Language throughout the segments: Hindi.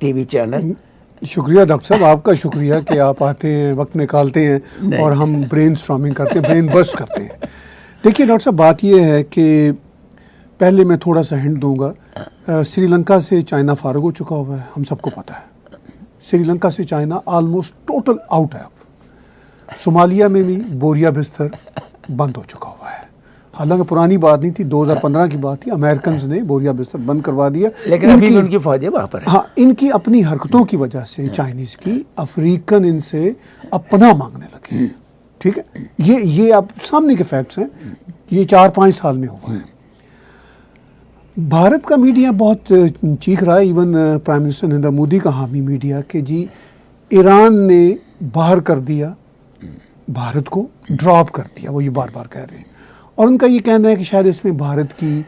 TV channel. शुक्रिया डॉक्टर साहब, आपका शुक्रिया कि आप आते हैं, वक्त निकालते हैं और हम ब्रेन स्टॉर्मिंग करते हैं, ब्रेन बर्स्ट करते हैं। देखिए डॉक्टर साहब, बात यह है कि पहले मैं थोड़ा सा हिंट दूंगा। श्रीलंका से चाइना फारग हो चुका हुआ है, हम सबको पता है। श्रीलंका से चाइना ऑलमोस्ट टोटल आउट है। अब सोमालिया में भी बोरिया बिस्तर बंद हो चुका हुआ है। हालांकि पुरानी बात नहीं थी, 2015 की बात थी, अमेरिकन ने बोरिया बिस्तर बंद करवा दिया, लेकिन अभी भी उनकी फौजें वहाँ पर है। हाँ, इनकी अपनी हरकतों की वजह से चाइनीज़ की अफ्रीकन इनसे अब पनाह मांगने लगे। ठीक है, ये आप सामने के फैक्ट्स हैं, ये 4-5 साल में हुआ है। भारत का मीडिया बहुत चीख रहा है, even prime minister Narendra Modi का हामी मीडिया, कि जी ईरान ने बाहर कर दिया, भारत को ड्रॉप कर दिया, वो ये बार बार कह रहे हैं। और उनका ये कहना है कि शायद इसमें भारत की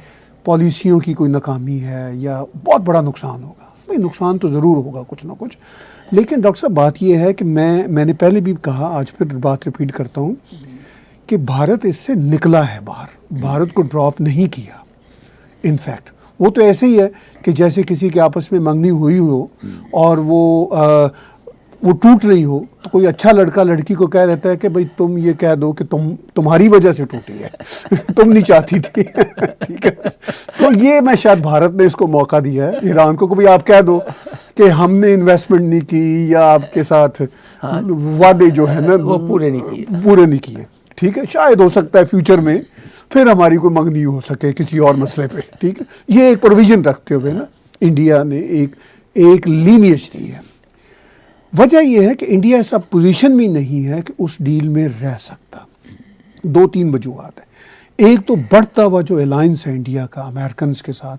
पॉलिसियों की कोई नाकामी है या बहुत बड़ा नुकसान होगा। भाई नुकसान तो ज़रूर होगा कुछ ना कुछ, लेकिन डॉक्टर साहब बात यह है कि मैंने पहले भी कहा, आज फिर बात रिपीट करता हूँ कि भारत इससे निकला है बाहर, भारत को ड्रॉप नहीं किया। इनफैक्ट वो तो ऐसे ही है कि जैसे किसी के आपस में मंगनी हुई हो और वो टूट रही हो, तो कोई अच्छा लड़का लड़की को कह देता है कि भाई तुम ये कह दो कि तुम्हारी वजह से टूटी है तुम नहीं चाहती थी ठीक है। तो ये मैं शायद भारत ने इसको मौका दिया है ईरान को कि भाई आप कह दो कि हमने इन्वेस्टमेंट नहीं की या आपके साथ वादे जो है ना वो पूरे नहीं किए। ठीक है, शायद हो सकता है फ्यूचर में फिर हमारी कोई मंगनी हो सके किसी और मसले पे। ठीक है, ये एक प्रोविजन रखते हुए ना इंडिया ने एक लीनियज दी है। वजह यह है कि इंडिया ऐसा पोजीशन में नहीं है कि उस डील में रह सकता। 2-3 वजूहात है। एक तो बढ़ता हुआ जो अलायंस है इंडिया का अमेरिकन के साथ,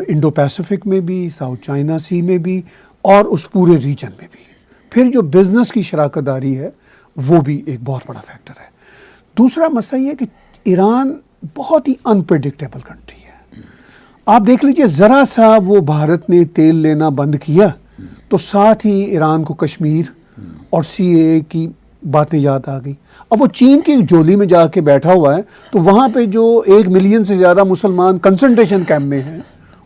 इंडो पैसिफिक में भी, साउथ चाइना सी में भी और उस पूरे रीजन में भी। फिर जो बिजनेस की शराकतदारी है वो भी एक बहुत बड़ा फैक्टर है। दूसरा मसला ये है कि ईरान बहुत ही अनप्रेडिक्टेबल कंट्री है। आप देख लीजिए, ज़रा सा वो भारत ने तेल लेना बंद किया तो साथ ही ईरान को कश्मीर और सीएए की बातें याद आ गई। अब वो चीन की झोली में जाके बैठा हुआ है, तो वहाँ पे जो 1 मिलियन से ज़्यादा मुसलमान कंसंट्रेशन कैंप में हैं,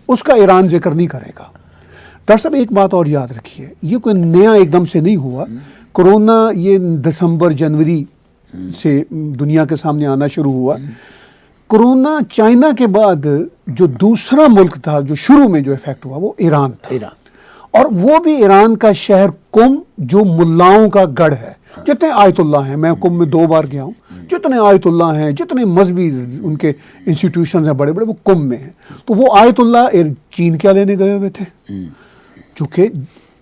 उसका ईरान जिक्र नहीं करेगा। डॉक्टर साहब एक बात और याद रखिए, ये कोई नया एकदम से नहीं हुआ। कोरोना ये दिसंबर जनवरी से दुनिया के सामने आना शुरू हुआ। कोरोना चाइना के बाद जो दूसरा मुल्क था जो शुरू में जो इफेक्ट हुआ वो ईरान था। और वो भी ईरान का शहर कुम, जो मुल्लाओं का गढ़ है। जितने आयतुल्लाह हैं, मैं कुम में 2 बार गया हूँ, जितने आयतुल्लाह हैं, जितने मजहबी उनके इंस्टीट्यूशन हैं बड़े बड़े, वो कुम में हैं। तो वो आयतुल्लाह चीन क्या लेने गए हुए थे? चूँकि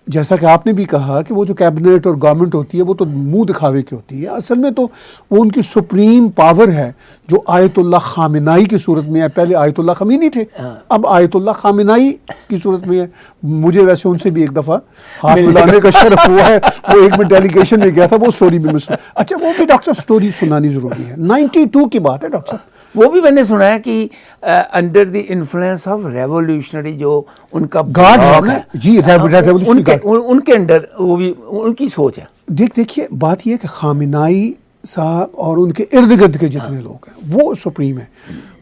जैसा कि आपने भी कहा कि वो जो कैबिनेट और गवर्नमेंट होती है वो तो मुंह दिखावे की होती है, असल में तो वो उनकी सुप्रीम पावर है जो आयतुल्लाह खामेनाई की सूरत में है। पहले आयतुल्लाह खमीनी थे, अब आयतुल्लाह खामेनाई की सूरत में है। मुझे वैसे उनसे भी एक दफ़ा हाथ मिलाने का शर्फ हुआ है, वो एक में डेलीगेशन में गया था, वो स्टोरी भी मैं अच्छा वो भी डॉक्टर साहब स्टोरी सुनानी ज़रूरी है। 92 की बात है डॉक्टर साहब, वो भी मैंने सुना है कि under the influence of revolutionary जो उनका गार्ड है जी, उनके अंडर वो भी उनकी सोच है। देखिए बात यह है कि खामेनाई साहब और उनके इर्द गिर्द के जितने लोग हैं वो सुप्रीम है।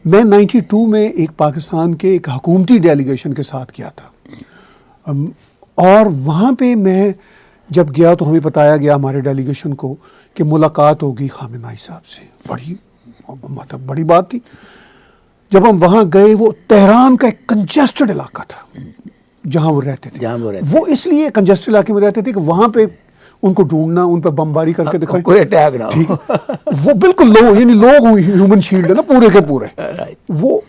मैं 92 में एक पाकिस्तान के एक हुकूमती डेलीगेशन के साथ गया था और वहाँ पे मैं जब गया तो हमें बताया गया हमारे डेलीगेशन को कि मुलाकात होगी खामेनाई साहब से। बड़ी बात थी। जब हम वहाँ गए, वो तेहरान का एक कंजेस्टेड इलाका था जहाँ वो रहते थे। वो इसलिए कंजेस्टेड इलाके में रहते थे कि वहाँ पे उनको ढूंढना, उन पर बमबारी करके दिखाएं कोई अटैक ना हो। वो बिल्कुल लोग, यानी लोग ह्यूमन शील्ड है ना पूरे के पूरे। वो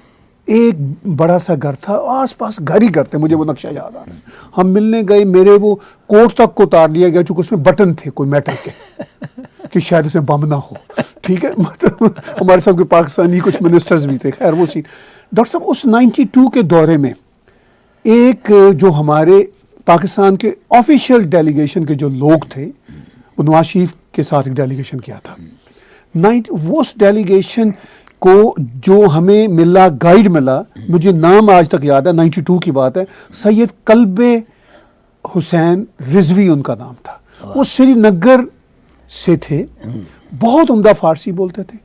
एक बड़ा सा घर था, आसपास घर ही घर थे, मुझे वो नक्शा याद आ रहा है। हम मिलने गए, मेरे वो कोट तक को उतार लिया गया चूंकि उसमें बटन थे कोई मेटल के कि शायद उसमें बम ना हो। ठीक है, मतलब हमारे साथ कोई पाकिस्तानी कुछ मिनिस्टर्स भी थे। खैर वो सी डॉक्टर साहब उस 92 के दौरे में एक जो हमारे पाकिस्तान के ऑफिशियल डेलीगेशन के जो लोग थे, वो नवाज शरीफ के साथ एक डेलीगेशन किया था। वो उस डेलीगेशन को जो हमें मिला, गाइड मिला, मुझे नाम आज तक याद है, 92 की बात है, सैयद कल्बे हुसैन रिजवी उनका नाम था। वो श्रीनगर से थे, बहुत उम्दा फारसी बोलते थे,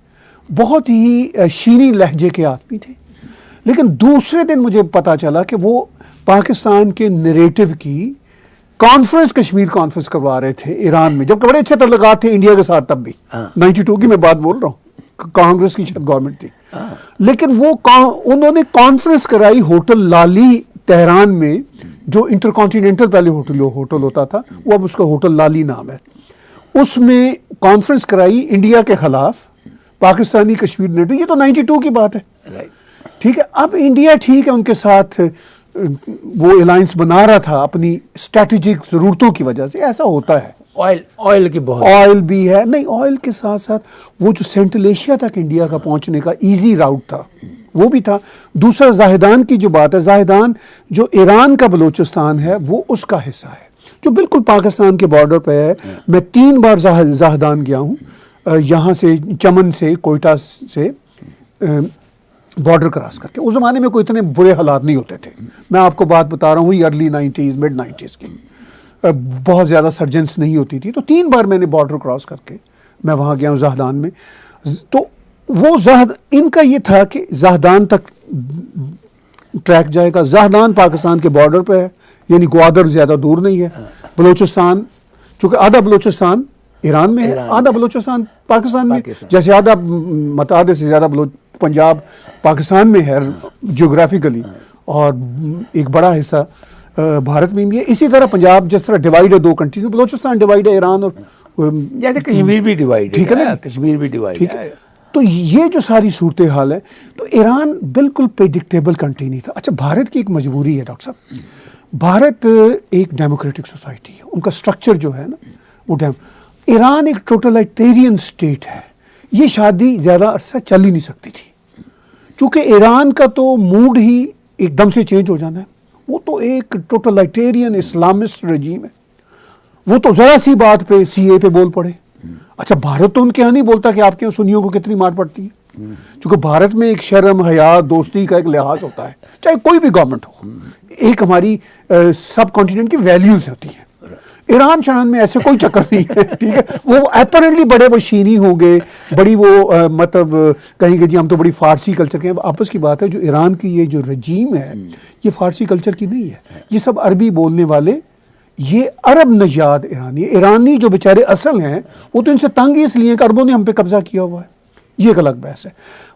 बहुत ही शीनी लहजे के आदमी थे। लेकिन दूसरे दिन मुझे पता चला कि वो पाकिस्तान के नरेटिव की कॉन्फ्रेंस, कश्मीर कॉन्फ्रेंस करवा रहे थे ईरान में, जबकि बड़े अच्छे तल्लुकात थे इंडिया के साथ तब भी। 92 की मैं बात बोल रहा हूँ, कांग्रेस की शायद गवर्नमेंट थी। लेकिन वो उन्होंने कॉन्फ्रेंस कराई होटल लाली तेहरान में, जो इंटरकॉन्टिनेंटल पहले होटल होता था, वो अब उसका होटल लाली नाम है। उसमें कॉन्फ्रेंस कराई इंडिया के खिलाफ, पाकिस्तानी कश्मीर नेटो, ये तो 92 की बात है। ठीक है, अब इंडिया ठीक है उनके साथ वो अलायंस बना रहा था अपनी स्ट्रैटेजिक जरूरतों की वजह से, ऐसा होता है। ऑयल की बहुत, ऑयल भी है, नहीं ऑयल के साथ साथ वो जो सेंट्रल एशिया तक इंडिया का पहुंचने का इजी राउट था वो भी था। दूसरा जाहिदान की जो बात है, जाहिदान जो ईरान का बलूचिस्तान है वो उसका हिस्सा है, जो बिल्कुल पाकिस्तान के बॉर्डर पे है। मैं 3 बार जाहिदान गया हूँ, यहाँ से चमन से, कोयटा से बॉर्डर क्रॉस करके। उस ज़माने में कोई इतने बुरे हालात नहीं होते थे, मैं आपको बात बता रहा हूँ, अर्ली 90s मिड 90s की, बहुत ज़्यादा सर्जेंस नहीं होती थी। तो 3 बार मैंने बॉर्डर क्रॉस करके मैं वहाँ गया हूँ जाहदान में। तो वो इनका ये था कि जाहदान तक ट्रैक जाएगा। जाहदान पाकिस्तान के बॉर्डर पे है, यानी ग्वादर ज़्यादा दूर नहीं है। बलूचिस्तान, चूँकि आधा बलूचिस्तान ईरान में है, आधा बलूचिस्तान पाकिस्तान में, जैसे आधा आधे से ज़्यादा पंजाब पाकिस्तान में है जियोग्राफिकली, और एक बड़ा हिस्सा भारत में भी है। इसी तरह पंजाब जिस तरह डिवाइड है 2 कंट्रीज में, बलूचिस्तान डिवाइड है ईरान और जैसे कश्मीर भी डिवाइड है, ठीक है ना, कश्मीर भी डिवाइड है। तो ये जो सारी सूरत हाल है, तो ईरान बिल्कुल प्रेडिक्टेबल कंट्री नहीं था। अच्छा, भारत की एक मजबूरी है डॉक्टर साहब, भारत एक डेमोक्रेटिक सोसाइटी है, उनका स्ट्रक्चर जो है ना वो ईरान एक टोटलिटेरियन स्टेट है। ये शादी ज़्यादा अरसा चल ही नहीं सकती थी, चूँकि ईरान का तो मूड ही एकदम से चेंज हो जाना है। वो तो एक टोटलिटेरियन इस्लामिस्ट रजीम है, वो तो ज़रा सी बात पे सीए पे बोल पड़े। अच्छा, भारत तो उनके यहाँ नहीं बोलता कि आपके यहाँ सुन्नियों को कितनी मार पड़ती है, क्योंकि भारत में एक शर्म, हया, दोस्ती का एक लिहाज होता है, चाहे कोई भी गवर्नमेंट हो। एक हमारी सब कॉन्टिनेंट की वैल्यूज होती हैं। ईरान शान में ऐसे कोई चक्कर नहीं है, ठीक है। वो अपरेंटली बड़े वशीनी होंगे, बड़ी वो मतलब कहेंगे जी हम तो बड़ी फारसी कल्चर के हैं। आपस की बात है, जो ईरान की ये जो रजीम है ये फारसी कल्चर की नहीं है, ये सब अरबी बोलने वाले, ये अरब नजाद ईरानी जो बेचारे असल हैं, वो तो इनसे तंग इसलिए कि अरबों ने हम पे कब्जा किया हुआ है। ये एक अलग बहस है।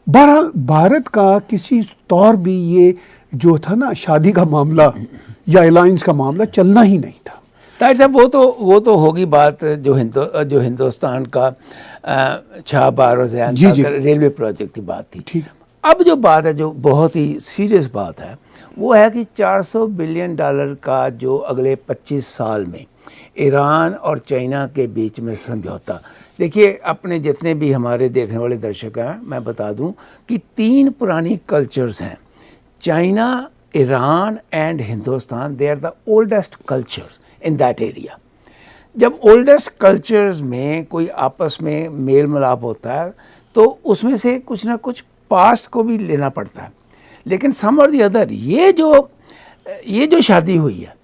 बहरहाल भारत का किसी तौर भी ये जो था ना शादी का मामला या अलायंस का मामला चलना ही नहीं था। ताहिर साहब, वो तो होगी बात जो हिंदुस्तान का छाबार और रेलवे प्रोजेक्ट की बात थी। ठीक। अब जो बात है, जो बहुत ही सीरियस बात है, वो है कि $400 बिलियन का जो अगले 25 साल में ईरान और चाइना के बीच में समझौता। देखिए, अपने जितने भी हमारे देखने वाले दर्शक हैं, मैं बता दूं कि 3 पुरानी कल्चर्स हैं, China, Iran and Hindustan. They are the oldest cultures in that area. जब ओल्डेस्ट कल्चर्स में कोई आपस में मेल मिलाप होता है तो उसमें से कुछ ना कुछ पास्ट को भी लेना पड़ता है। लेकिन सम और दी अदर ये जो शादी हुई है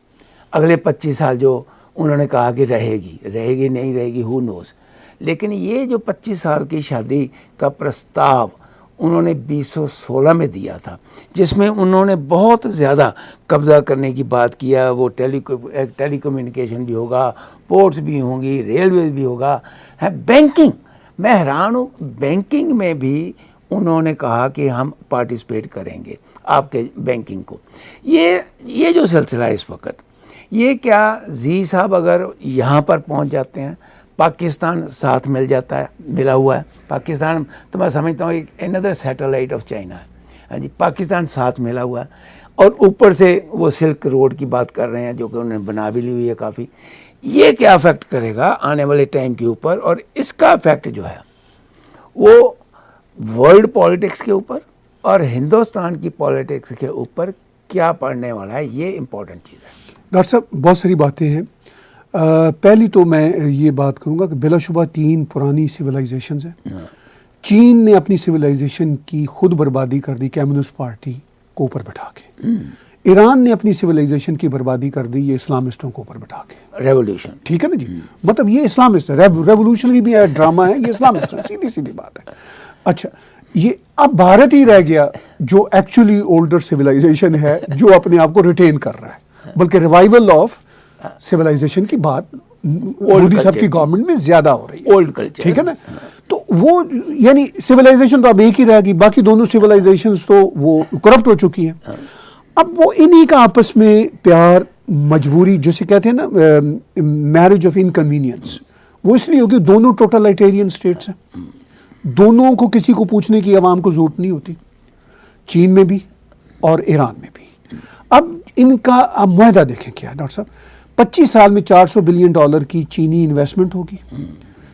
अगले 25 साल, जो उन्होंने कहा कि रहेगी नहीं रहेगी, हु नोज़, लेकिन ये जो 25 साल की शादी का प्रस्ताव उन्होंने 2016 में दिया था, जिसमें उन्होंने बहुत ज़्यादा कब्ज़ा करने की बात किया। वो टेलीकम्युनिकेशन भी होगा, पोर्ट्स भी होंगी, रेलवे भी होगा, है बैंकिंग। मैं हैरान हूँ, बैंकिंग में भी उन्होंने कहा कि हम पार्टिसिपेट करेंगे आपके बैंकिंग को। ये जो सिलसिला है इस वक्त, ये क्या जी साहब अगर यहाँ पर पहुँच जाते हैं, पाकिस्तान साथ मिला हुआ है। पाकिस्तान तो मैं समझता हूँ एक अनदर सैटेलाइट ऑफ चाइना है, हाँ जी, पाकिस्तान साथ मिला हुआ है। और ऊपर से वो सिल्क रोड की बात कर रहे हैं, जो कि उन्होंने बना भी ली हुई है काफ़ी। ये क्या अफेक्ट करेगा आने वाले टाइम के ऊपर, और इसका इफेक्ट जो है वो वर्ल्ड पॉलिटिक्स के ऊपर और हिंदुस्तान की पॉलिटिक्स के ऊपर क्या पड़ने वाला है, ये इम्पोर्टेंट चीज़ है। डॉक्टर साहब, बहुत सारी बातें हैं। पहली तो मैं ये बात करूँगा कि बिलाशुबा 3 पुरानी सिविलाइजेशंस हैं। चीन ने अपनी सिविलाइजेशन की खुद बर्बादी कर दी कम्युनिस्ट पार्टी को ऊपर बैठा के। ईरान ने अपनी सिविलाइजेशन की बर्बादी कर दी ये इस्लामिस्टों को ऊपर बैठा के। रेवोल्यूशन, ठीक है ना जी, मतलब ये इस्लामिस्ट है, रेवोल्यूशनरी भी है, ड्रामा है, ये इस्लामिस्ट है, सीधी सीधी बात है। अच्छा, ये अब भारत ही रह गया जो एक्चुअली ओल्डर सिविलाइजेशन है, जो अपने आप को रिटेन कर रहा है, बल्कि रिवाइवल ऑफ सिविलाइजेशन की बात मोदी साहब की गवर्नमेंट में ज्यादा हो रही है। ओल्ड कल्चर, ठीक है ना। तो वो यानी सिविलाइजेशन तो अब एक ही रहेगी, बाकी दोनों सिविलाइजेशंस तो वो करप्ट हो चुकी हैं। अब वो इन्हीं का आपस में प्यार, मजबूरी, जिसे कहते हैं ना मैरिज ऑफ इनकन्वीनियंस, वो इसलिए होगी दोनों टोटलिटेरियन स्टेट्स हैं, दोनों को किसी को पूछने की आवाम को जरूरत नहीं होती, चीन में भी और ईरान में भी। अब इनका आप मुआहदा देखें क्या है डॉक्टर साहब, 25 साल में $400 बिलियन की चीनी इन्वेस्टमेंट होगी,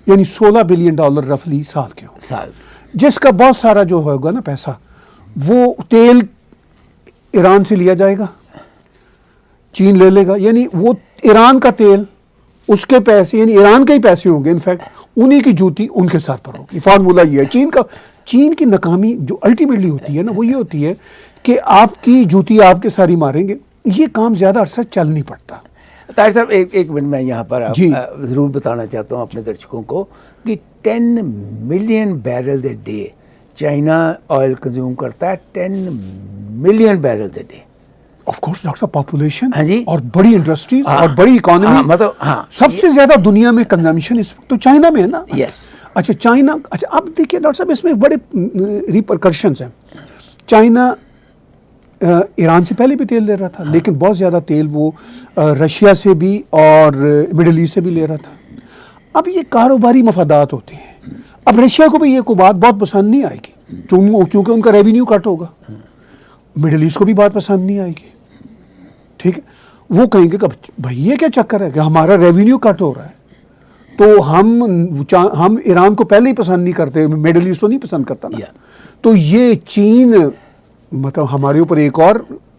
यानी $16 बिलियन रफली साल के होंगे, साल, जिसका बहुत सारा जो होगा ना पैसा, वो तेल ईरान से लिया जाएगा, चीन ले लेगा, यानी वो ईरान का तेल, उसके पैसे, यानी ईरान के ही पैसे होंगे, इनफैक्ट उन्हीं की जूती उनके सर पर होगी। फार्मूला ये है चीन की नाकामी जो अल्टीमेटली होती है ना, वो ये होती है कि आपकी जूती आपके सारी मारेंगे, ये काम ज्यादा अरसा चल नहीं पड़ता। ताहिर साहब एक मिनट मैं यहाँ पर ज़रूर बताना चाहता हूँ अपने दर्शकों को कि 10 million barrel a day China oil consume करता है, 10 million barrel a day. Of course doctor साहब, पॉपुलेशन हाँ जी, और बड़ी इंडस्ट्रीज और बड़ी इकोनॉमी, मतलब सबसे ज्यादा दुनिया में कंजम्पशन इस वक्त तो चाइना में है ना। यस। अच्छा चाइना, अच्छा अब देखिए डॉक्टर साहब, इसमें बड़े रिपरकशंस हैं। चाइना ईरान से पहले भी तेल ले रहा था, लेकिन बहुत ज़्यादा तेल वो रशिया से भी और मिडिल ईस्ट से भी ले रहा था। अब ये कारोबारी मफादात होते हैं। अब रशिया को भी ये को बात बहुत पसंद नहीं आएगी, क्योंकि उनका रेवेन्यू कट होगा। मिडिल ईस्ट को भी बात पसंद नहीं आएगी, ठीक है। वो कहेंगे कि भाई ये क्या चक्कर है कि हमारा रेवेन्यू कट हो रहा है, तो हम ईरान को पहले ही पसंद नहीं करते, मिडिल ईस्ट को नहीं पसंद करता ना। तो ये चीन मतलब हमारे ऊपर एक और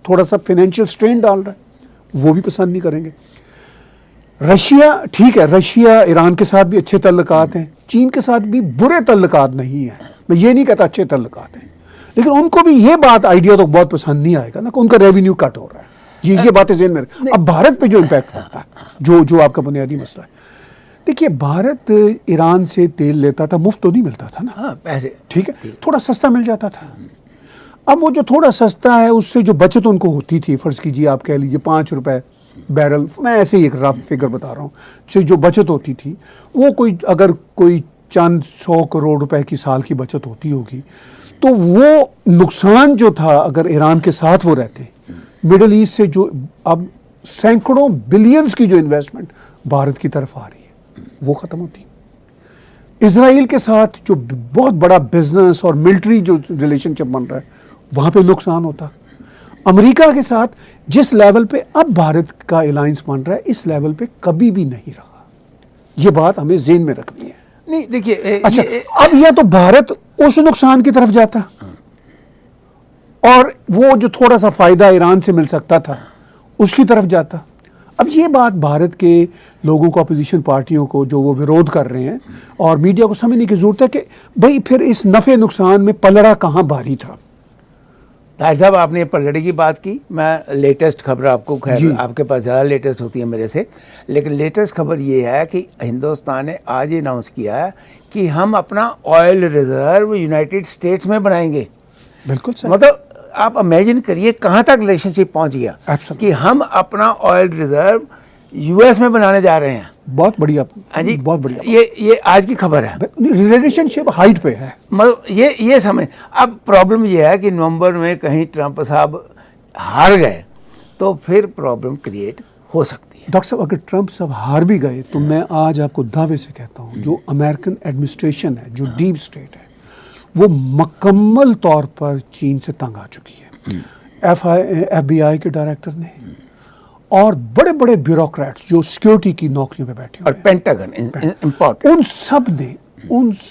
थोड़ा सा फाइनेंशियल स्ट्रेन डाल रहा है, वो भी पसंद नहीं करेंगे। रशिया, ठीक है, रशिया ईरान के साथ भी अच्छे तल्लुकात हैं, चीन के साथ भी बुरे तल्लुकात नहीं है, मैं ये नहीं कहता अच्छे तल्लुकात हैं, लेकिन उनको भी ये बात आइडिया तो बहुत पसंद नहीं आएगा ना कि उनका रेवेन्यू कट हो रहा है। ये बातें ज़हन में रखें। अब भारत पे जो इम्पैक्ट पड़ता है, जो आपका बुनियादी मसला है, देखिए भारत ईरान से तेल लेता था, मुफ्त तो नहीं मिलता था ना, पैसे, ठीक है, थोड़ा सस्ता मिल जाता था। अब वो जो थोड़ा सस्ता है, उससे जो बचत उनको होती थी, फर्ज कीजिए आप कह लीजिए ₹5 बैरल, मैं ऐसे ही एक रफ फिगर बता रहा हूँ, से जो बचत होती थी वो अगर कोई चंद 100 करोड़ रुपए की साल की बचत होती होगी, तो वो नुकसान जो था अगर ईरान के साथ वो रहते, मिडिल ईस्ट से जो अब सैकड़ों बिलियंस की जो इन्वेस्टमेंट भारत की तरफ आ रही है, वो ख़त्म होती। इजराइल के साथ जो बहुत बड़ा बिजनेस और मिलिट्री जो रिलेशनशिप बन रहा है, वहाँ पे नुकसान होता। अमेरिका के साथ जिस लेवल पे अब भारत का अलायंस बन रहा है, इस लेवल पे कभी भी नहीं रहा। ये बात हमें ज़हन में रखनी है। नहीं देखिए, अच्छा अब यह तो भारत उस नुकसान की तरफ जाता और वो जो थोड़ा सा फायदा ईरान से मिल सकता था उसकी तरफ जाता। अब ये बात भारत के लोगों को, अपोजिशन पार्टियों को जो वो विरोध कर रहे हैं, और मीडिया को समझने की जरूरत है कि भाई फिर इस नफ़े नुकसान में पलड़ा कहाँ भारी था। ताहिर साहब, आपने पलड़े की बात की, मैं लेटेस्ट खबर आपको, खैर आपके पास ज़्यादा लेटेस्ट होती है मेरे से, लेकिन लेटेस्ट खबर ये है कि हिंदुस्तान ने आज ही अनाउंस किया है कि हम अपना ऑयल रिजर्व यूनाइटेड स्टेट्स में बनाएंगे। बिल्कुल सही। मतलब आप इमेजिन करिए कहाँ तक रिलेशनशिप पहुँच गया कि हम अपना ऑयल रिजर्व यूएस में बनाने जा रहे हैं। बहुत बढ़िया। हाँ जी, बहुत बढ़िया। ये आज की खबर है। रिलेशनशिप हाइट पे है। मतलब ये समझ। अब प्रॉब्लम ये है कि नवंबर में कहीं ट्रंप साहब हार गए तो फिर प्रॉब्लम क्रिएट हो सकती है। डॉक्टर साहब, अगर ट्रंप साहब हार भी गए तो मैं आज आपको दावे से कहता हूँ, जो अमेरिकन एडमिनिस्ट्रेशन है, जो डीप स्टेट है, वो मुकम्मल तौर पर चीन से तंग आ चुकी है। FBI के डायरेक्टर ने और बड़े बड़े ब्यूरोक्रेट्स जो सिक्योरिटी की नौकरियों पे बैठे और पेंटागन इंपॉर्टेंट, उन सब ने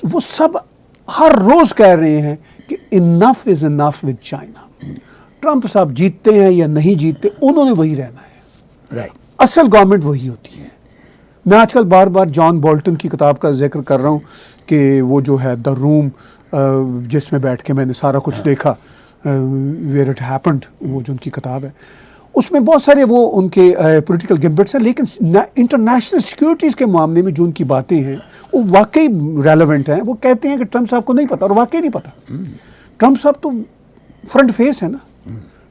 वो सब हर रोज कह रहे हैं कि enough is enough with China. Trump साहब जीतते हैं या नहीं जीतते, उन्होंने वही रहना है। राइट। असल गवर्नमेंट वही होती है। मैं आजकल बार बार जॉन बोल्टन की किताब का जिक्र कर रहा हूँ कि वो जो है द रूम, जिसमें बैठ के मैंने सारा कुछ देखा, वेयर इट हैपेंड, वो जो उनकी किताब है, उसमें बहुत सारे वो उनके पॉलिटिकल गिम्बट्स हैं, लेकिन इंटरनेशनल सिक्योरिटीज़ के मामले में जो उनकी बातें हैं वो वाकई रेलेवेंट हैं। वो कहते हैं कि ट्रंप साहब को नहीं पता, और वाकई नहीं पता। ट्रंप साहब तो फ्रंट फेस है ना,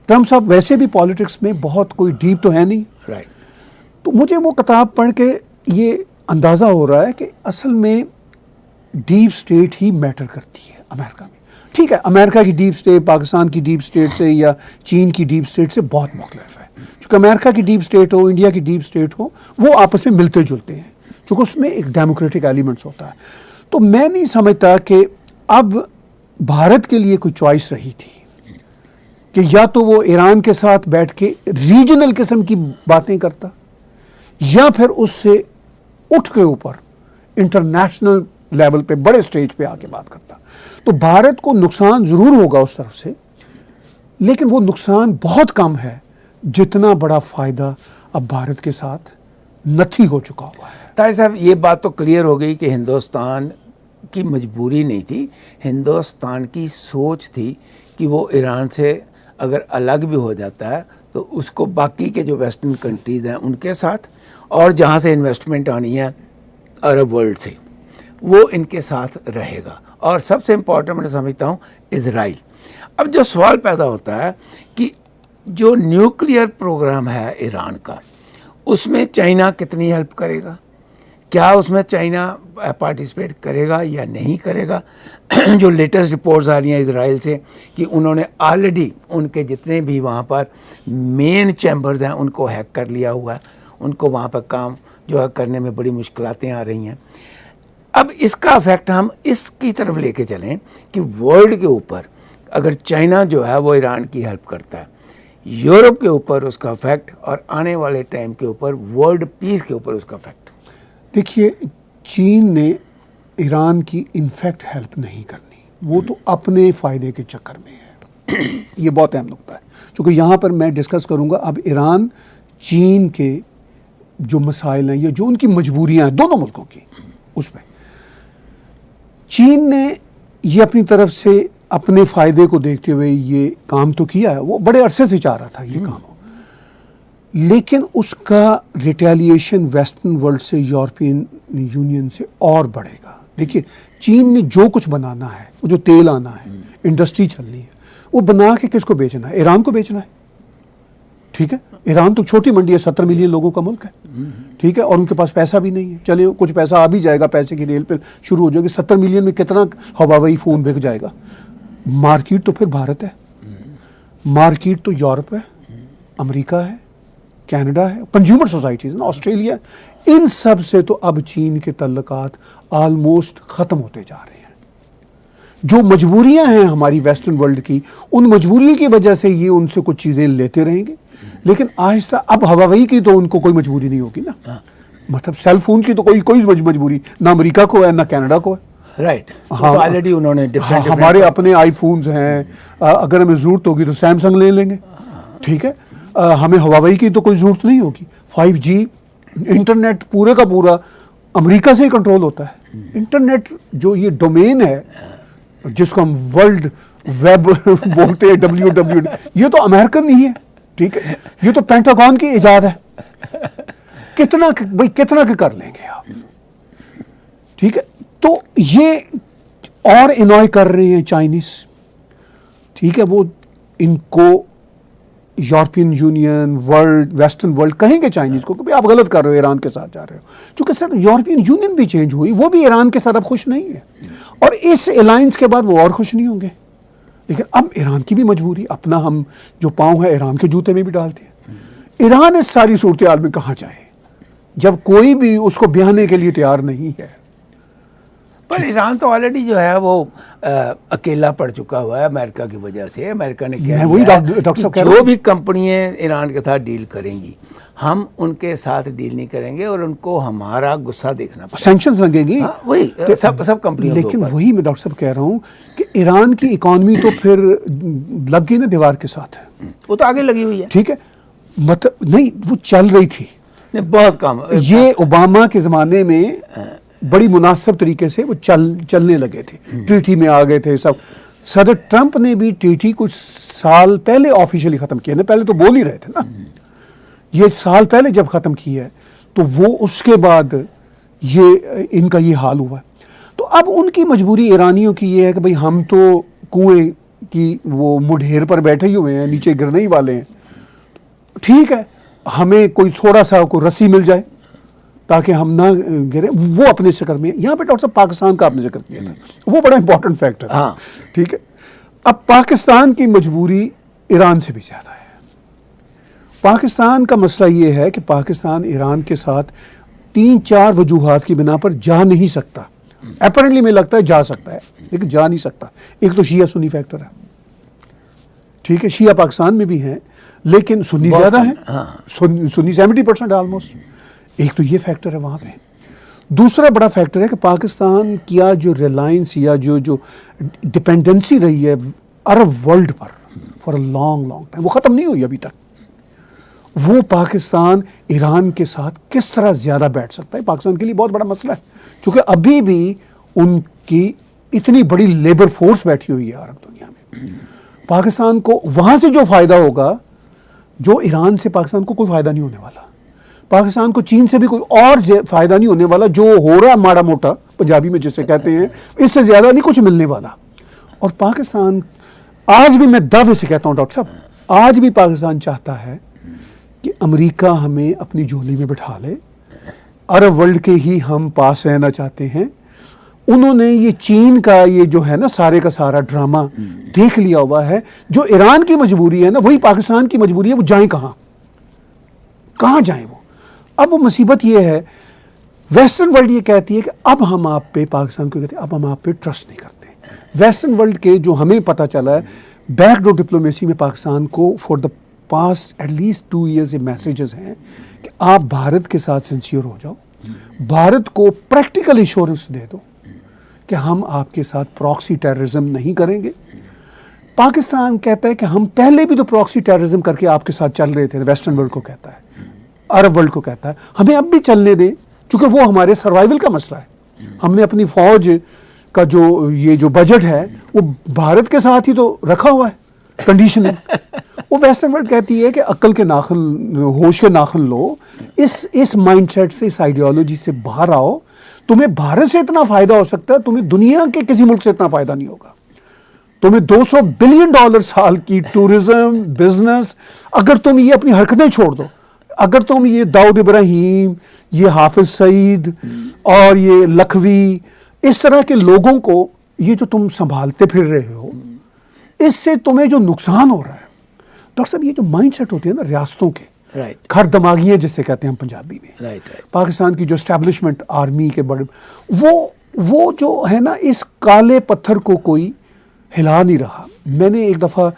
ट्रंप साहब वैसे भी पॉलिटिक्स में बहुत कोई डीप तो है नहीं। राइट। तो मुझे वो किताब पढ़ के ये अंदाज़ा हो रहा है कि असल में डीप स्टेट ही मैटर करती है अमेरिका में। ठीक है, अमेरिका की डीप स्टेट पाकिस्तान की डीप स्टेट से या चीन की डीप स्टेट से बहुत मुख्तलिफ है। चूँकि अमेरिका की डीप स्टेट हो, इंडिया की डीप स्टेट हो, वो आपस में मिलते जुलते हैं, चूँकि उसमें एक डेमोक्रेटिक एलिमेंट्स होता है। तो मैं नहीं समझता कि अब भारत के लिए कोई चॉइस रही थी कि या तो वो ईरान के साथ बैठ के रीजनल किस्म की बातें करता, या फिर उससे उठ के ऊपर इंटरनेशनल लेवल पे बड़े स्टेज पे आके बात करता। तो भारत को नुकसान जरूर होगा उस तरफ से, लेकिन वो नुकसान बहुत कम है जितना बड़ा फायदा अब भारत के साथ नथी हो चुका हुआ है। ताहिर साहब, ये बात तो क्लियर हो गई कि हिंदुस्तान की मजबूरी नहीं थी, हिंदुस्तान की सोच थी कि वो ईरान से अगर अलग भी हो जाता है तो उसको बाकी के जो वेस्टर्न कंट्रीज़ हैं उनके साथ, और जहाँ से इन्वेस्टमेंट आनी है अरब वर्ल्ड से, वो इनके साथ रहेगा। और सबसे इम्पॉर्टेंट मैं समझता हूँ इज़राइल। अब जो सवाल पैदा होता है कि जो न्यूक्लियर प्रोग्राम है ईरान का, उसमें चाइना कितनी हेल्प करेगा, क्या उसमें चाइना पार्टिसिपेट करेगा या नहीं करेगा। जो लेटेस्ट रिपोर्ट्स आ रही हैं इज़राइल से कि उन्होंने ऑलरेडी उनके जितने भी वहाँ पर मेन चैम्बर्स हैं उनको हैक कर लिया हुआ है, उनको वहाँ पर काम जो है करने में बड़ी मुश्किलातें आ रही हैं। अब इसका इफेक्ट हम इसकी तरफ लेके चलें कि वर्ल्ड के ऊपर अगर चाइना जो है वो ईरान की हेल्प करता है, यूरोप के ऊपर उसका इफेक्ट, और आने वाले टाइम के ऊपर वर्ल्ड पीस के ऊपर उसका इफेक्ट। देखिए, चीन ने ईरान की इनफैक्ट हेल्प नहीं करनी, वो तो अपने फ़ायदे के चक्कर में है। ये बहुत अहम नुकता है, क्योंकि यहाँ पर मैं डिस्कस करूँगा अब ईरान चीन के जो मसाइल हैं या जो उनकी मजबूरियाँ हैं दोनों मुल्कों की, उस पर चीन ने ये अपनी तरफ से अपने फ़ायदे को देखते हुए ये काम तो किया है, वो बड़े अरसे से चाह रहा था ये काम हो, लेकिन उसका रिटेलिएशन वेस्टर्न वर्ल्ड से, यूरोपियन यूनियन से और बढ़ेगा। देखिए, चीन ने जो कुछ बनाना है, वो जो तेल आना है, इंडस्ट्री चलनी है, वो बना के किसको बेचना है? ईरान को बेचना है। ठीक है, ईरान तो छोटी मंडी है, 70 मिलियन लोगों का मुल्क है। ठीक है, और उनके पास पैसा भी नहीं है। चलिए, कुछ पैसा आ भी जाएगा, पैसे की रेल पे शुरू हो जाएगी। 70 मिलियन में कितना हवाई फ़ोन बिक जाएगा? मार्केट तो फिर भारत है, मार्केट तो यूरोप है, अमेरिका है, कनाडा है, कंज्यूमर सोसाइटीज़ ना, ऑस्ट्रेलिया, इन सब से तो अब चीन के तल्लुकात ऑलमोस्ट ख़त्म होते जा रहे हैं। जो मजबूरियां हैं हमारी वेस्टर्न वर्ल्ड की, उन मजबूरियों की वजह से ये उनसे कुछ चीज़ें लेते रहेंगे, लेकिन आहिस्ता अब हवाई की तो उनको कोई मजबूरी नहीं होगी ना। मतलब सेल फोन की तो कोई मजबूरी ना अमेरिका को है ना कनाडा को है। राइट। हाँ, ऑलरेडी उन्होंने डिफरेंट हमारे अपने आईफोन्स हैं, अगर हमें ज़रूरत होगी तो सैमसंग ले लेंगे। ठीक है, हमें हवाई की तो कोई ज़रूरत नहीं होगी। 5G इंटरनेट पूरे का पूरा अमेरिका से ही कंट्रोल होता है। इंटरनेट जो ये डोमेन है जिसको हम वर्ल्ड वेब बोलते हैं, WWW, ये तो अमेरिकन नहीं है। ठीक है, ये तो पेंटागन की इजाद है। कितना के कर लेंगे आप? ठीक है, तो ये और इनॉय कर रहे हैं चाइनीज। ठीक है, वो इनको European union, world, western world कहेंगे चाइनीज को कि भाई आप गलत कर रहे हो, ईरान के साथ जा रहे हो। क्योंकि सर यूरोपियन यूनियन भी चेंज हुई, वो भी ईरान के साथ अब खुश नहीं है, और इस अलायंस के बाद वो और खुश नहीं होंगे। लेकिन अब ईरान की भी मजबूरी, अपना हम जो पाँव है ईरान के जूते में भी डालते हैं। ईरान इस सारी सूरत हाल में कहाँ जाए जब कोई भी उसको ब्याहने के लिए तैयार नहीं है। पर ईरान तो ऑलरेडी जो है वो अकेला पड़ चुका हुआ है अमेरिका की वजह से। अमेरिका ने क्या, वही डॉक्टर साहब कह रहा हूं, जो भी कंपनियां ईरान के साथ डील करेंगी, हम उनके साथ डील नहीं करेंगे और उनको हमारा गुस्सा देखना पड़ेगा, सैंक्शंस लगेंगी। हाँ, वही सब कंपनियों। लेकिन वही मैं डॉक्टर साहब कह रहा हूँ कि ईरान की इकॉनमी तो फिर लग गई ना दीवार के साथ, वो तो आगे लगी हुई है। ठीक है, मतलब नहीं, वो चल रही थी बहुत कम। ये ओबामा के ज़माने में बड़ी मुनासिब तरीके से वो चलने लगे थे, ट्रीटी में आ गए थे सब। सदर ट्रंप ने भी ट्रीटी कुछ साल पहले ऑफिशियली ख़त्म किया ना, पहले तो बोल ही रहे थे ना। ये साल पहले जब ख़त्म की है तो वो उसके बाद ये इनका ये हाल हुआ है। तो अब उनकी मजबूरी ईरानियों की ये है कि भाई हम तो कुएं की वो मुढेर पर बैठे ही हुए हैं, नीचे गिरने ही वाले हैं, ठीक है हमें कोई थोड़ा सा कोई रस्सी मिल जाए ताकि हम ना गिरे। वो अपने चक्कर में, यहाँ पे डॉक्टर साहब पाकिस्तान का आपने जिक्र किया था, वो बड़ा इंपॉर्टेंट फैक्टर है। हाँ। ठीक है, अब पाकिस्तान की मजबूरी ईरान से भी ज़्यादा है। पाकिस्तान का मसला ये है कि पाकिस्तान ईरान के साथ 3-4 वजूहात की बिना पर जा नहीं सकता। अपेरेंटली में लगता है जा सकता है लेकिन जा नहीं सकता। एक तो शिया सुन्नी फैक्टर है, ठीक है, शिया पाकिस्तान में भी हैं लेकिन सुन्नी ज़्यादा है। हाँ। सुन्नी 70% ऑलमोस्ट। एक तो ये फैक्टर है वहाँ पे। दूसरा बड़ा फैक्टर है कि पाकिस्तान की जो रिलायंस या जो डिपेंडेंसी रही है अरब वर्ल्ड पर फॉर अ लॉन्ग टाइम, वो ख़त्म नहीं हुई अभी तक। वो पाकिस्तान ईरान के साथ किस तरह ज़्यादा बैठ सकता है, पाकिस्तान के लिए बहुत बड़ा मसला है, क्योंकि अभी भी उनकी इतनी बड़ी लेबर फोर्स बैठी हुई है अरब दुनिया में। पाकिस्तान को वहाँ से जो फ़ायदा होगा, जो ईरान से पाकिस्तान को कोई फ़ायदा नहीं होने वाला। पाकिस्तान को चीन से भी कोई और फ़ायदा नहीं होने वाला। जो हो रहा माड़ा मोटा पंजाबी में जिसे कहते हैं, इससे ज़्यादा नहीं कुछ मिलने वाला। और पाकिस्तान आज भी, मैं दावे से कहता हूँ डॉक्टर साहब, आज भी पाकिस्तान चाहता है कि अमेरिका हमें अपनी झोली में बिठा ले, अरब वर्ल्ड के ही हम पास रहना चाहते हैं। उन्होंने ये चीन का ये जो है ना सारे का सारा ड्रामा देख लिया हुआ है। जो ईरान की मजबूरी है ना, वही पाकिस्तान की मजबूरी है। वो जाएं कहाँ जाएं वो? अब वो मुसीबत ये है, वेस्टर्न वर्ल्ड ये कहती है कि अब हम आप पे, पाकिस्तान को कहते हैं अब हम आप पे ट्रस्ट नहीं करते। वेस्टर्न वर्ल्ड के जो हमें पता चला है, बैकडोर डिप्लोमेसी में पाकिस्तान को for the past at least 2 years ये मैसेजेस हैं कि आप भारत के साथ सिंसियर हो जाओ, भारत को प्रैक्टिकल एश्योरेंस दे दो कि हम आपके साथ प्रॉक्सी टेररिज्म नहीं करेंगे। पाकिस्तान कहता है कि हम पहले भी तो प्रॉक्सी टेररिज्म करके आपके साथ चल रहे थे, वेस्टर्न वर्ल्ड को कहता है, अरब वर्ल्ड को कहता है हमें अब भी चलने दें, क्योंकि वो हमारे सर्वाइवल का मसला है। हमने अपनी फौज का जो बजट है वो भारत के साथ ही तो रखा हुआ है कंडीशन है। वो वेस्टर्न वर्ल्ड कहती है कि अक्ल के नाखन, होश के नाखन लो, इस माइंडसेट से, इस आइडियोलॉजी से बाहर आओ। तुम्हें भारत से इतना फायदा हो सकता है, तुम्हें दुनिया के किसी मुल्क से इतना फायदा नहीं होगा। तुम्हें $200 बिलियन साल की टूरिज्म बिजनेस, अगर तुम ये अपनी हरकतें छोड़ दो, अगर तुम ये दाऊद इब्राहिम, ये हाफिज सईद और ये लखवी, इस तरह के लोगों को ये जो तुम संभालते फिर रहे हो, इससे तुम्हें जो नुकसान हो रहा है डॉक्टर साहब, ये जो माइंडसेट होते हैं ना रियासतों के, राइट, खर दिमागियाँ जिसे कहते हैं हम पंजाबी में, राइट, पाकिस्तान की जो एस्टेब्लिशमेंट आर्मी के बड़े, वो जो है ना, इस काले पत्थर को कोई हिला नहीं रहा। मैंने एक दफ़ा,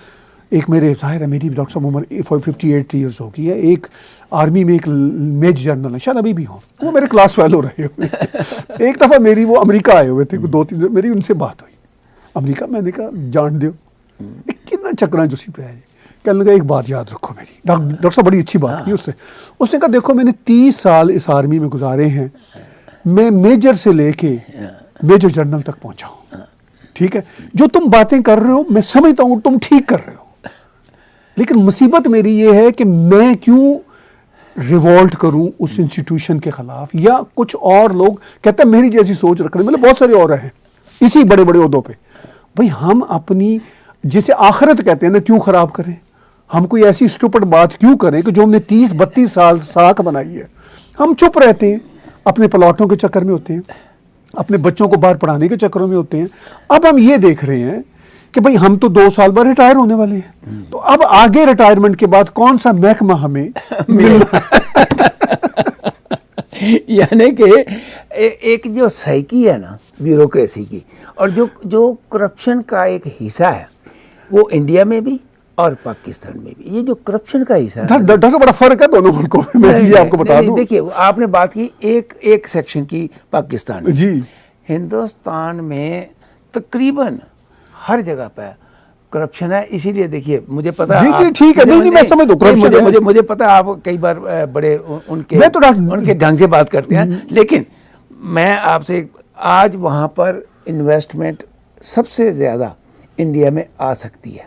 एक मेरे ज़ाहिर है मेरी डॉक्टर साहब उम्र 58 ईयर्स हो गई है, एक आर्मी में एक मेजर जनरल है, शायद अभी भी हो, वो मेरे क्लास फेलो रहे हुए। एक दफ़ा मेरी वो अमेरिका आए हुए थे, 2-3 दिन मेरी उनसे बात हुई अमेरिका। मैंने कहा जान दो कितना चक्कर है पे है। कहने लगा एक बात याद रखो मेरी, डॉक्टर साहब बड़ी अच्छी बात की उसने कहा देखो मैंने 30 साल इस आर्मी में गुजारे हैं, मैं मेजर से लेके मेजर जनरल तक पहुंचा हूं, ठीक है, जो तुम बातें कर रहे हो मैं समझता हूं तुम ठीक कर रहे हो, लेकिन मुसीबत मेरी ये है कि मैं क्यों रिवॉल्ट करूं उस इंस्टीट्यूशन के खिलाफ, या कुछ और लोग कहते हैं मेरी जैसी सोच रखते हैं, मतलब बहुत सारे और हैं इसी बड़े बड़े ओहदों पे। भाई हम अपनी जिसे आखिरत कहते हैं ना क्यों खराब करें, हम कोई ऐसी स्टूपिड बात क्यों करें कि जो हमने 30-32 साल साख बनाई है। हम चुप रहते हैं, अपने प्लॉटों के चक्कर में होते हैं, अपने बच्चों को बाहर पढ़ाने के चक्करों में होते हैं। अब हम ये देख रहे हैं कि भाई हम तो 2 साल बाद रिटायर होने वाले हैं, तो अब आगे रिटायरमेंट के बाद कौन सा महकमा हमें मिलना यानी कि एक जो साइकी है ना ब्यूरोक्रेसी की, और जो करप्शन का एक हिस्सा है, वो इंडिया में भी और पाकिस्तान में भी, ये जो करप्शन का हिस्सा है, डॉक्टर बड़ा फर्क है दोनों मुल्कों में, मैं ये आपको बता दूं। देखिए आपने बात की एक सेक्शन की पाकिस्तान में, जी, हिंदुस्तान में तकरीबन हर जगह पे करप्शन है। इसीलिए देखिए मुझे पता, जी ठीक है, नहीं मैं समझ दो, मुझे पता है आप कई बार बड़े उनके ढंग से बात करते हैं, लेकिन मैं आपसे आज वहाँ पर इन्वेस्टमेंट सबसे ज़्यादा इंडिया में आ सकती है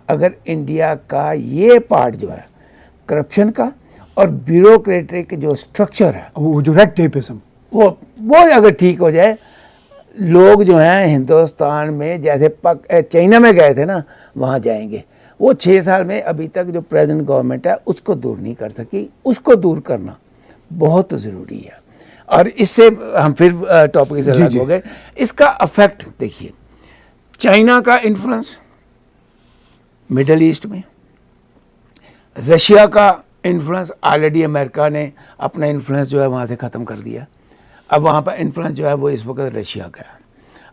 अगर इंडिया का ये पार्ट जो है करप्शन का और ब्यूरोक्रेटिक जो स्ट्रक्चर है, वो जो रेड टेपिज्म, वो अगर ठीक हो जाए, लोग जो हैं हिंदुस्तान में जैसे चाइना में गए थे ना, वहाँ जाएंगे। वो 6 साल में अभी तक जो प्रेजेंट गवर्नमेंट है उसको दूर नहीं कर सकी, उसको दूर करना बहुत ज़रूरी है। और इससे हम फिर टॉपिक से अलग हो गए। इसका अफेक्ट देखिए, चाइना का इन्फ्लुएंस मिडल ईस्ट में, रशिया का इन्फ्लुएंस, ऑलरेडी अमेरिका ने अपना इन्फ्लुएंस जो है वहाँ से ख़त्म कर दिया। अब वहाँ पर इन्फ्लुएंस जो है वो इस वक्त रशिया का है।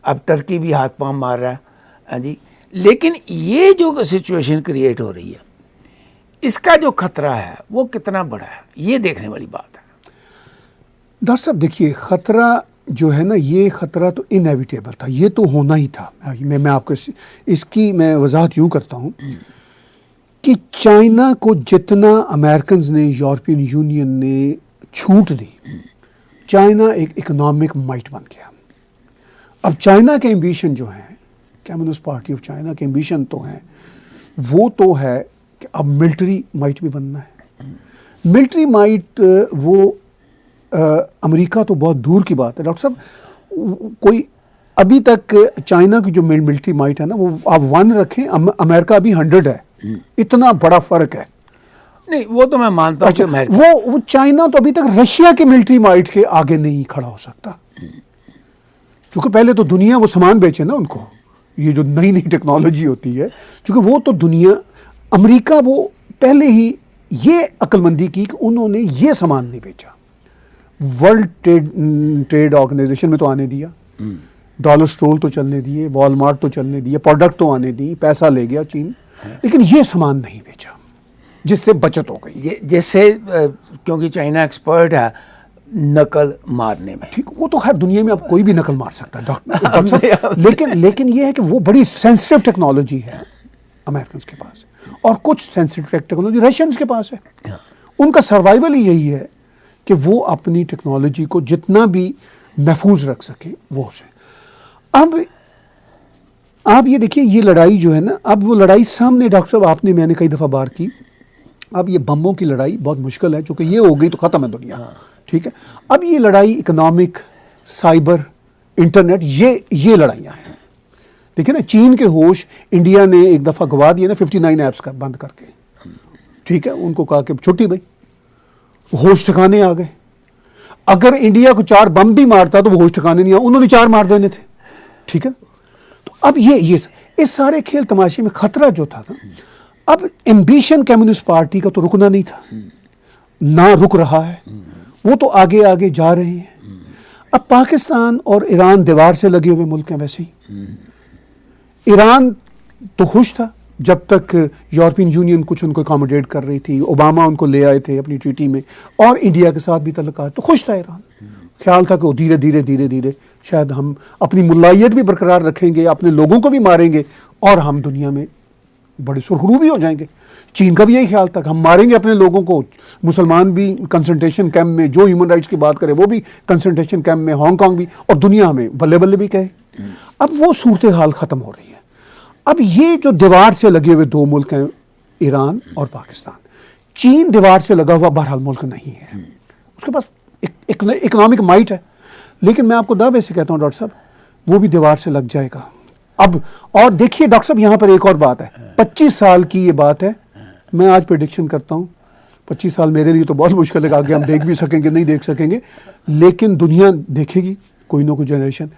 अब टर्की भी हाथ पांव मार रहा है, हाँ जी। लेकिन ये जो सिचुएशन क्रिएट हो रही है, इसका जो खतरा है वो कितना बड़ा है, ये देखने वाली बात है। डॉक्टर साहब देखिए, खतरा जो है ना, ये खतरा तो इनएविटेबल था, ये तो होना ही था। मैं आपको इसकी मैं वजाहत यूँ करता हूँ कि चाइना को जितना अमेरिकन ने, यूरोपियन यूनियन ने छूट दी, चाइना एक इकोनॉमिक माइट बन गया। अब चाइना के एम्बिशन जो हैं, कम्युनिस्ट पार्टी ऑफ चाइना के एम्बिशन तो हैं, वो तो है कि अब मिलिट्री माइट भी बनना है। मिलिट्री माइट वो अमेरिका तो बहुत दूर की बात है डॉक्टर साहब। कोई अभी तक चाइना की जो मिलिट्री माइट है ना, वो आप 1 रखें, अमेरिका अभी 100 है। इतना बड़ा फर्क है। नहीं, वो तो मैं मानता हूँ। अच्छा, वो चाइना तो अभी तक रशिया के मिलिट्री माइट के आगे नहीं खड़ा हो सकता, क्योंकि पहले तो दुनिया वो सामान बेचे ना उनको, ये जो नई नई टेक्नोलॉजी होती है, क्योंकि वो तो दुनिया, अमेरिका वो पहले ही ये अक्लमंदी की कि उन्होंने ये सामान नहीं बेचा, वर्ल्ड ट्रेड ऑर्गेनाइजेशन में तो आने दिया, डॉलर स्टोर तो चलने दिए, वॉलमार्ट तो चलने दिए, प्रोडक्ट तो आने दिए, पैसा ले गया चीन, लेकिन ये सामान नहीं बेचा, जिससे बचत हो गई। जिससे क्योंकि चाइना एक्सपर्ट है नकल मारने में। ठीक, वो तो हर दुनिया में अब कोई भी नकल मार सकता है डॉक्टर। लेकिन ये है कि वो बड़ी सेंसिटिव टेक्नोलॉजी है अमेरिकन के पास, और कुछ सेंसिटिव टेक्नोलॉजी रशियंस के पास है। उनका सर्वाइवल ही यही है कि वो अपनी टेक्नोलॉजी को जितना भी महफूज रख सके वो से। अब आप ये देखिए, ये लड़ाई जो है ना, अब वो लड़ाई सामने डॉक्टर साहब, आपने, मैंने कई दफ़ा बात की, अब ये बम्बों की लड़ाई बहुत मुश्किल है, क्योंकि ये हो गई तो ख़त्म है दुनिया। ठीक है, अब ये लड़ाई इकोनॉमिक, साइबर, इंटरनेट, ये लड़ाइयाँ हैं। देखिए ना, चीन के होश इंडिया ने एक दफ़ा गवा दिए ना 59 ऐप्स का बंद करके। ठीक है, उनको कहा कि छुट्टी भाई, होश ठिकाने आ गए। अगर इंडिया को 4 बम भी मारता तो वो होश ठिकाने नहीं आ, उन्होंने 4 मार देने थे। ठीक है, तो अब ये इस सारे खेल तमाशे में खतरा जो था ना, अब एम्बिशन कम्युनिस्ट पार्टी का तो रुकना नहीं था, ना रुक रहा है, वो तो आगे आगे जा रहे हैं। अब पाकिस्तान और ईरान दीवार से लगे हुए मुल्क हैं। वैसे ही ईरान तो खुश था जब तक यूरोपियन यूनियन कुछ उनको अकोमोडेट कर रही थी, ओबामा उनको ले आए थे अपनी ट्रीटी में, और इंडिया के साथ भी तल्लुकात, तो खुश था ईरान। ख्याल था कि वो धीरे धीरे शायद हम अपनी मुलायत भी बरकरार रखेंगे, अपने लोगों को भी मारेंगे, और हम दुनिया में बड़े सुरखरू भी हो जाएंगे। चीन का भी यही ख्याल था कि हम मारेंगे अपने लोगों को, मुसलमान भी कंसंट्रेशन कैंप में, जो ह्यूमन राइट्स की बात करे वो भी कंसंट्रेशन कैंप में, हांगकांग भी, और दुनिया हमें बल्ले बल्ले भी कहे। अब वो सूरत हाल ख़त्म हो रही है। अब ये जो दीवार से लगे हुए 2 मुल्क हैं, ईरान और पाकिस्तान, चीन दीवार से लगा हुआ बहरहाल मुल्क नहीं है, उसके पास इकोनॉमिक माइट है, लेकिन मैं आपको दावे से कहता हूँ डॉक्टर साहब, वो भी दीवार से लग जाएगा। अब और देखिए डॉक्टर साहब, यहाँ पर एक और बात है, 25 साल की ये बात है। मैं आज प्रेडिक्शन करता हूँ 25 साल मेरे लिए तो बहुत मुश्किल है, आगे हम देख भी सकेंगे नहीं देख सकेंगे, लेकिन दुनिया देखेगी कोई ना कोई जनरेशन।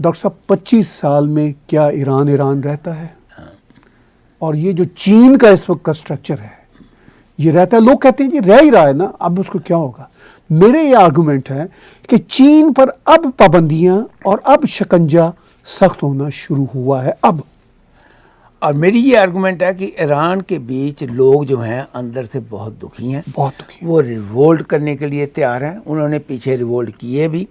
डॉक्टर साहब 25 साल में क्या ईरान रहता है? और ये जो चीन का इस वक्त का स्ट्रक्चर है ये रहता है। लोग कहते हैं जी रह ही रहा है ना, अब उसको क्या होगा। मेरे ये आर्गूमेंट है कि चीन पर अब पाबंदियां और अब शिकंजा सख्त होना शुरू हुआ है अब। और मेरी ये आर्गूमेंट है कि ईरान के बीच लोग जो हैं अंदर से बहुत दुखी हैं, बहुत दुखी। वो रिवोल्ट करने के लिए तैयार हैं। उन्होंने पीछे रिवोल्ट किए भी,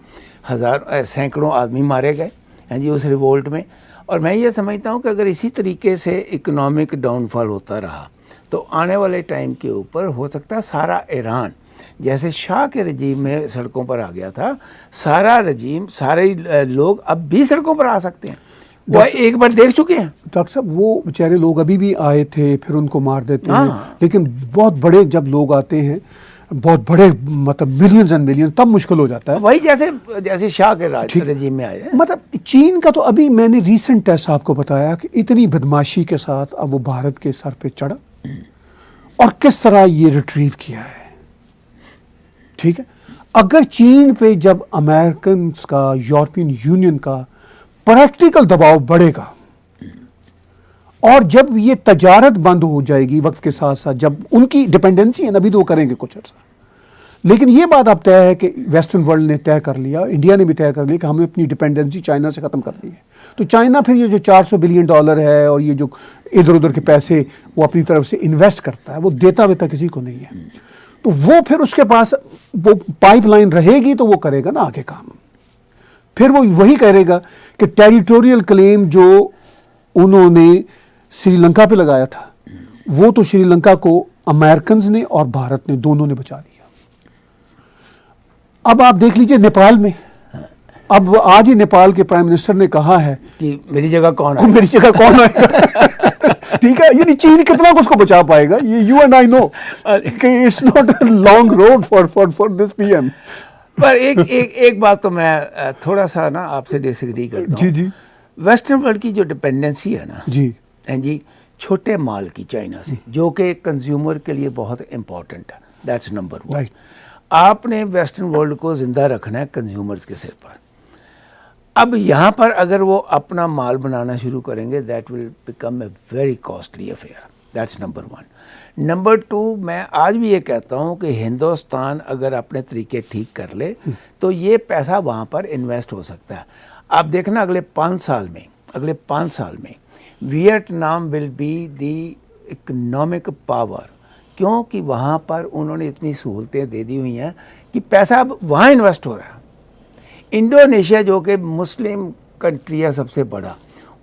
सैकड़ों आदमी मारे गए हैं जी उस रिवोल्ट में। और मैं ये समझता हूँ कि अगर इसी तरीके से इकोनॉमिक डाउनफॉल होता रहा तो आने वाले टाइम के ऊपर हो सकता है सारा ईरान जैसे शाह के रजीम में सड़कों पर आ गया था, सारा रजीम, सारे लोग अब भी सड़कों पर आ सकते हैं। वो एक बार देख चुके हैं डॉक्टर साहब, वो बेचारे लोग अभी भी आए थे, फिर उनको मार देते हैं। लेकिन बहुत बड़े जब लोग आते हैं, बहुत बड़े मतलब मिलियंस एंड मिलियंस, तब मुश्किल हो जाता है। वही जैसे जैसे शाह के रजीम में आए। मतलब चीन का तो अभी मैंने रीसेंट टेस्ट आपको बताया कि इतनी बदमाशी के साथ अब वो भारत के सर पे चढ़ा और किस तरह ये रिट्रीव किया है। ठीक है, अगर चीन पे जब अमेरिकन का, यूरोपियन यूनियन का प्रैक्टिकल दबाव बढ़ेगा और जब ये तजारत बंद हो जाएगी वक्त के साथ साथ, जब उनकी डिपेंडेंसी है ना, अभी तो वो करेंगे कुछ अर्सा, लेकिन ये बात अब तय है कि वेस्टर्न वर्ल्ड ने तय कर लिया, इंडिया ने भी तय कर लिया कि हमें अपनी डिपेंडेंसी चाइना से ख़त्म करनी है। तो चाइना फिर ये जो $400 बिलियन है और ये जो इधर उधर के पैसे वो अपनी तरफ से इन्वेस्ट करता है, वो देता वेता किसी को नहीं है। तो वो फिर उसके पास वो पाइपलाइन रहेगी तो वो करेगा ना आगे काम। फिर वो वही करेगा कि टेरिटोरियल क्लेम जो उन्होंने श्रीलंका पे लगाया था, वो तो श्रीलंका को अमेरिकन्स ने और भारत ने दोनों ने बचा लिया। अब आप देख लीजिए नेपाल में, अब आज ही नेपाल के प्राइम मिनिस्टर ने कहा है कि मेरी जगह कौन आएगा, मेरी जगह कौन आएगा। ठीक है, यानी चीन कितना उसको बचा पाएगा, ये यू एंड आई नो कि it's not a long road for this PM. पर एक बात तो मैं थोड़ा सा ना आपसे डिसएग्री करता हूँ। जी वेस्टर्न वर्ल्ड की जो डिपेंडेंसी है ना जी जी, छोटे माल की चाइना से, जो कि कंज्यूमर के लिए बहुत इम्पोर्टेंट है, दैट्स नंबर वन। राइट, आपने वेस्टर्न वर्ल्ड को जिंदा रखना है कंज्यूमर्स के सिर पर। अब यहाँ पर अगर वो अपना माल बनाना शुरू करेंगे, that will become a very costly affair, that's number one. Number two, मैं आज भी ये कहता हूँ कि हिंदुस्तान अगर अपने तरीके ठीक कर ले तो ये पैसा वहाँ पर इन्वेस्ट हो सकता है। आप देखना अगले 5 साल में Vietnam will be the economic power, क्योंकि वहाँ पर उन्होंने इतनी सहूलतें दे दी हुई हैं कि पैसा अब वहाँ इन्वेस्ट हो रहा है। इंडोनेशिया जो कि मुस्लिम कंट्री है सबसे बड़ा,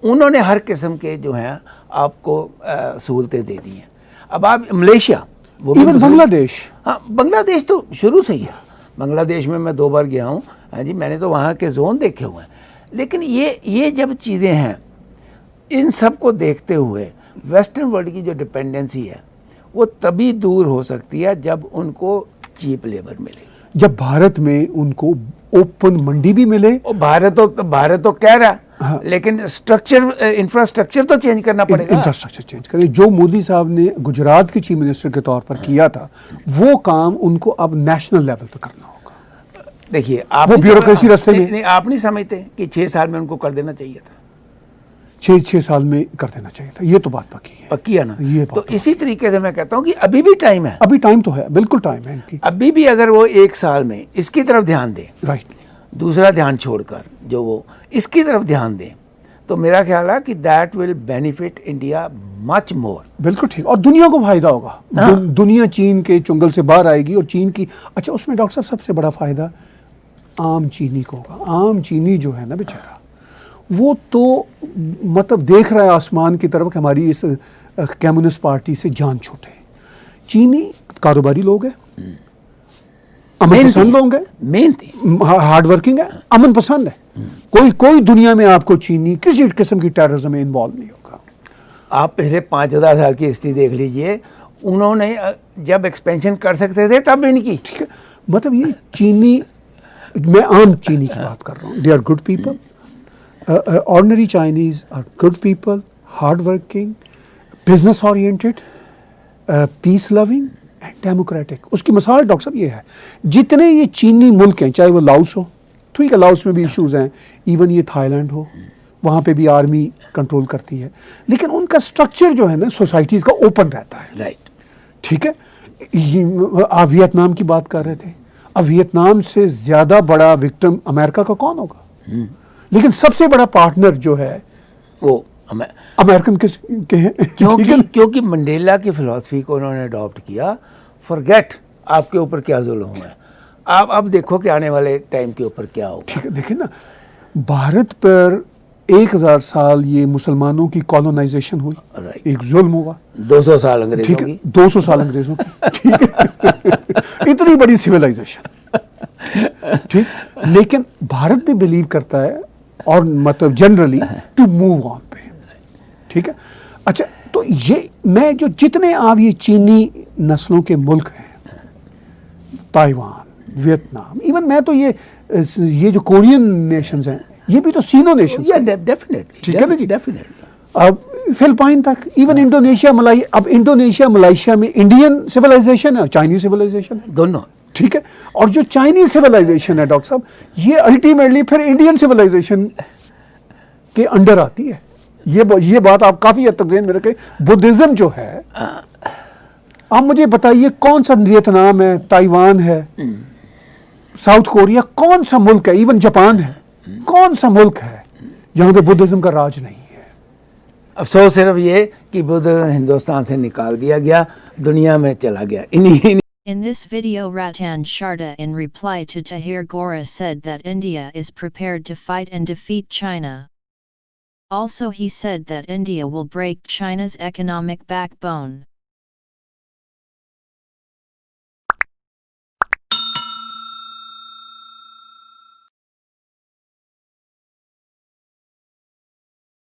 उन्होंने हर किस्म के जो हैं आपको सहूलतें दे दी हैं। अब आप मलेशिया, वो भी बांग्लादेश, हाँ बांग्लादेश तो शुरू से ही है। बांग्लादेश में मैं 2 बार गया हूँ, हाँ जी, मैंने तो वहाँ के जोन देखे हुए हैं। लेकिन ये जब चीज़ें हैं, इन सब को देखते हुए वेस्टर्न वर्ल्ड की जो डिपेंडेंसी है वो तभी दूर हो सकती है जब उनको चीप लेबर मिले, जब भारत में उनको ओपन मंडी भी मिले। और भारत तो कह रहा है, हाँ, लेकिन इंफ्रास्ट्रक्चर तो चेंज करना पड़ेगा। इंफ्रास्ट्रक्चर चेंज करें। जो मोदी साहब ने गुजरात के चीफ मिनिस्टर के तौर पर किया था, वो काम उनको अब नेशनल लेवल पर करना होगा। देखिए, आप वो ब्यूरोक्रेसी रास्ते में आप नहीं समझते कि 6 साल में उनको कर देना चाहिए था? 6 साल में कर देना चाहिए था, ये तो बात पक्की है ना। ये तो इसी तरीके से मैं कहता हूँ कि अभी भी टाइम है, अभी टाइम तो है, बिल्कुल टाइम है इनकी। अभी भी अगर वो 1 साल में इसकी तरफ ध्यान दें, राइट, दूसरा ध्यान छोड़कर जो वो इसकी तरफ ध्यान दें, तो मेरा ख्याल है कि that will benefit India much more. बिल्कुल ठीक, और दुनिया को फायदा होगा। हाँ? दुनिया चीन के चुंगल से बाहर आएगी और चीन की, अच्छा उसमें डॉक्टर साहब सबसे बड़ा फायदा आम चीनी को होगा। आम चीनी जो है ना बेचारा, वो तो मतलब देख रहा है आसमान की तरफ कि हमारी इस कम्युनिस्ट पार्टी से जान छूटे। चीनी कारोबारी लोग हैं, अमन पसंद लोग हैं, मेहनती, हार्ड वर्किंग है, अमन पसंद है। कोई दुनिया में आपको चीनी किसी किस्म की टेररिज्म में इन्वॉल्व नहीं होगा। आप पिछले 5,000 साल की हिस्ट्री देख लीजिए, उन्होंने जब एक्सपेंशन कर सकते थे तब इनकी, ठीक है, मतलब ये चीनी, मैं आम चीनी की बात कर रहा हूँ। They are good people, ordinary Chinese are good people, hard working, business oriented, peace loving and democratic। उसकी मिसाल डॉक्टर साहब ये है, जितने ये चीनी मुल्क हैं, चाहे वो लाओस हो, ठीक है लाओस में भी इश्यूज हैं, इवन ये थाईलैंड हो, वहाँ पे भी आर्मी कंट्रोल करती है, लेकिन उनका स्ट्रक्चर जो है ना सोसाइटीज़ का ओपन रहता है। राइट, ठीक है। आप वियतनाम की बात कर रहे थे, अब वियतनाम से ज़्यादा बड़ा विक्टिम अमेरिका का कौन होगा? लेकिन सबसे बड़ा पार्टनर जो है वो अमेरिकन के हैं। क्योंकि मंडेला की फिलॉसफी को उन्होंने अडॉप्ट किया, फॉरगेट आपके ऊपर क्या जुल्म है, आप अब देखो कि आने वाले टाइम के ऊपर क्या होगा। ठीक है, देखिए ना, भारत पर 1000 साल ये मुसलमानों की कॉलोनाइजेशन हुई, एक जुल्म हुआ। 200 साल अंग्रेजों की, 200 साल अंग्रेजों की, ठीक है। इतनी बड़ी सिविलाइजेशन, ठीक, लेकिन भारत भी बिलीव करता है और मतलब जनरली टू मूव ऑन पे, ठीक है। अच्छा, तो ये मैं जो जितने आप ये चीनी नस्लों के मुल्क हैं, ताइवान, वियतनाम, इवन मैं तो ये जो कोरियन नेशंस हैं ये भी तो सीनो नेशंस हैं, डेफिनेटली, ठीक है ना जी? डेफिनेटली। अब फिलिपाइन तक, इवन इंडोनेशिया, अब इंडोनेशिया मलेशिया में इंडियन सिविलाइजेशन है और चाइनीज सिविलाइजेशन है, दोनों। ठीक है। और जो चाइनीज सिविलाइजेशन है डॉक्टर साहब, ये अल्टीमेटली फिर इंडियन सिविलाइजेशन के अंडर आती है। ये बात आप काफी हद तक ध्यान में रखें। बुद्धिज्म जो है, आप मुझे बताइए कौन सा वियतनाम है, ताइवान है, साउथ कोरिया, कौन सा मुल्क है, इवन जापान है, कौन सा मुल्क है जहां पे बुद्धिज्म का राज नहीं है? अफसोस सिर्फ ये कि बुद्ध हिंदुस्तान से निकाल दिया गया, दुनिया में चला गया। In this video, Ratan Sharda, in reply to Tahir Gora, said that India is prepared to fight and defeat China. Also, he said that India will break China's economic backbone.